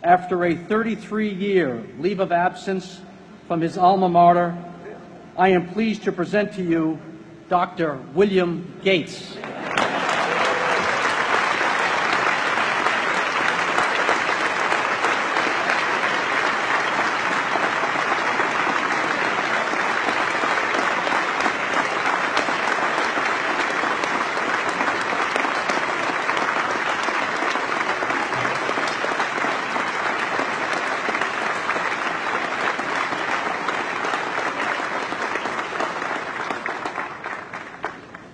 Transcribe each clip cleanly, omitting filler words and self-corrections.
After a 33-year leave of absence from his alma mater, I am pleased to present to you Dr. William Gates.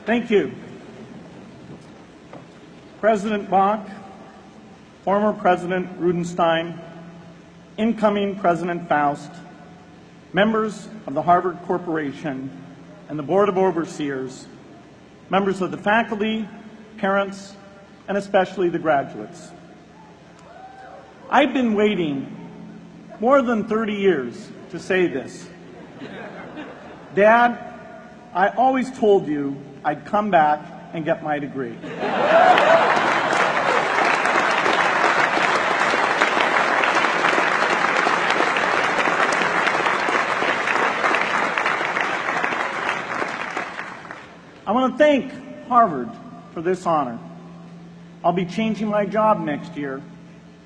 Thank you. President Bach, former President Rudenstein, incoming President Faust, members of the Harvard Corporation and the Board of Overseers, members of the faculty, parents, and especially the graduates. I've been waiting more than 30 years to say this. Dad, I always told you I'd come back and get my degree. I want to thank Harvard for this honor. I'll be changing my job next year,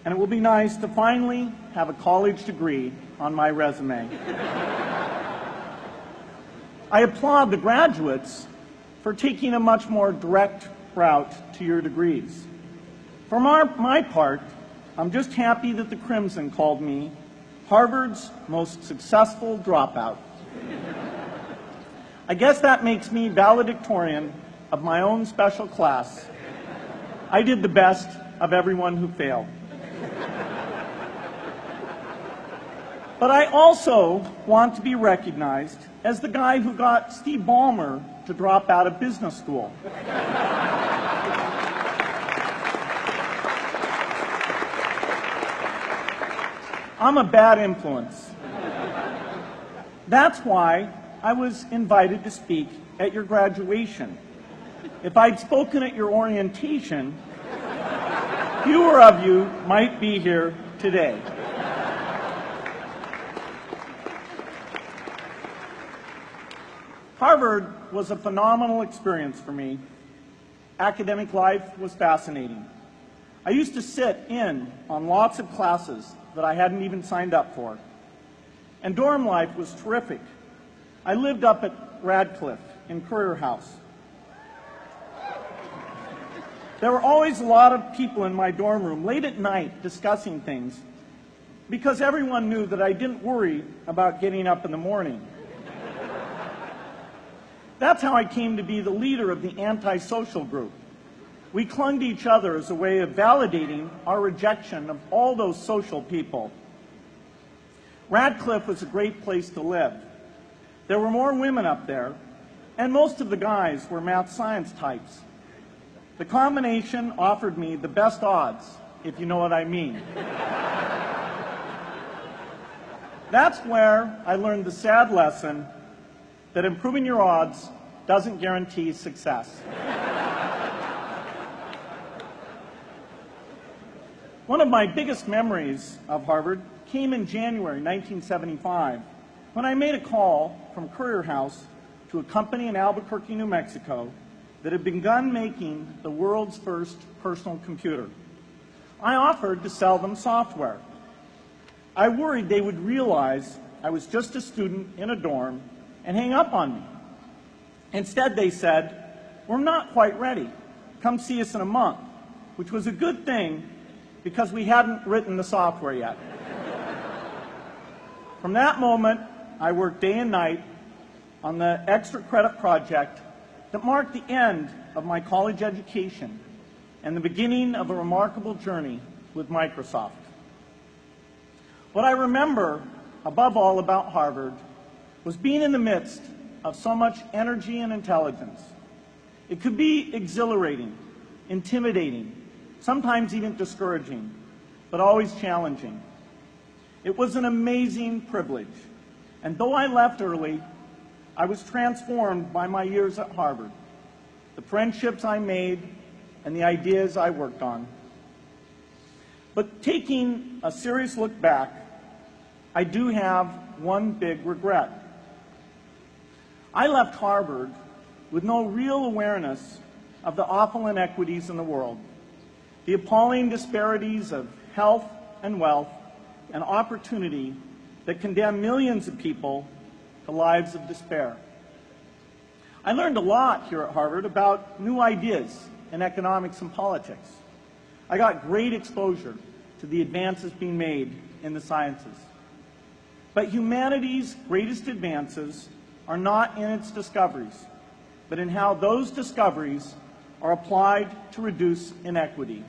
and it will be nice to finally have a college degree on my resume. I applaud the graduates for taking a much more direct route to your degrees. For my part, I'm just happy that the Crimson called me Harvard's most successful dropout. I guess that makes me valedictorian of my own special class. I did the best of everyone who failed. But I also want to be recognized as the guy who got Steve Ballmer to drop out of business school. I'm a bad influence. That's why I was invited to speak at your graduation. If I'd spoken at your orientation, fewer of you might be here today. Harvard was a phenomenal experience for me. Academic life was fascinating. I used to sit in on lots of classes that I hadn't even signed up for. And dorm life was terrific. I lived up at Radcliffe in Currier House. There were always a lot of people in my dorm room late at night discussing things because everyone knew that I didn't worry about getting up in the morning. That's how I came to be the leader of the antisocial group. We clung to each other as a way of validating our rejection of all those social people. Radcliffe was a great place to live. There were more women up there, and most of the guys were math science types. The combination offered me the best odds, if you know what I mean. That's where I learned the sad lesson that improving your odds doesn't guarantee success. One of my biggest memories of Harvard came in January 1975 when I made a call from Currier House to a company in Albuquerque, New Mexico that had begun making the world's first personal computer. I offered to sell them software. I worried they would realize I was just a student in a dorm and hang up on me. Instead, they said, "We're not quite ready. Come see us in a month," which was a good thing because we hadn't written the software yet. From that moment, I worked day and night on the extra credit project that marked the end of my college education and the beginning of a remarkable journey with Microsoft. What I remember above all about Harvard was being in the midst of so much energy and intelligence. It could be exhilarating, intimidating, sometimes even discouraging, but always challenging. It was an amazing privilege, and though I left early, I was transformed by my years at Harvard, the friendships I made, and the ideas I worked on. But taking a serious look back, I do have one big regret. I left Harvard with no real awareness of the awful inequities in the world, the appalling disparities of health and wealth and opportunity that condemn millions of people to lives of despair. I learned a lot here at Harvard about new ideas in economics and politics. I got great exposure to the advances being made in the sciences. But humanity's greatest advances are not in its discoveries, but in how those discoveries are applied to reduce inequity.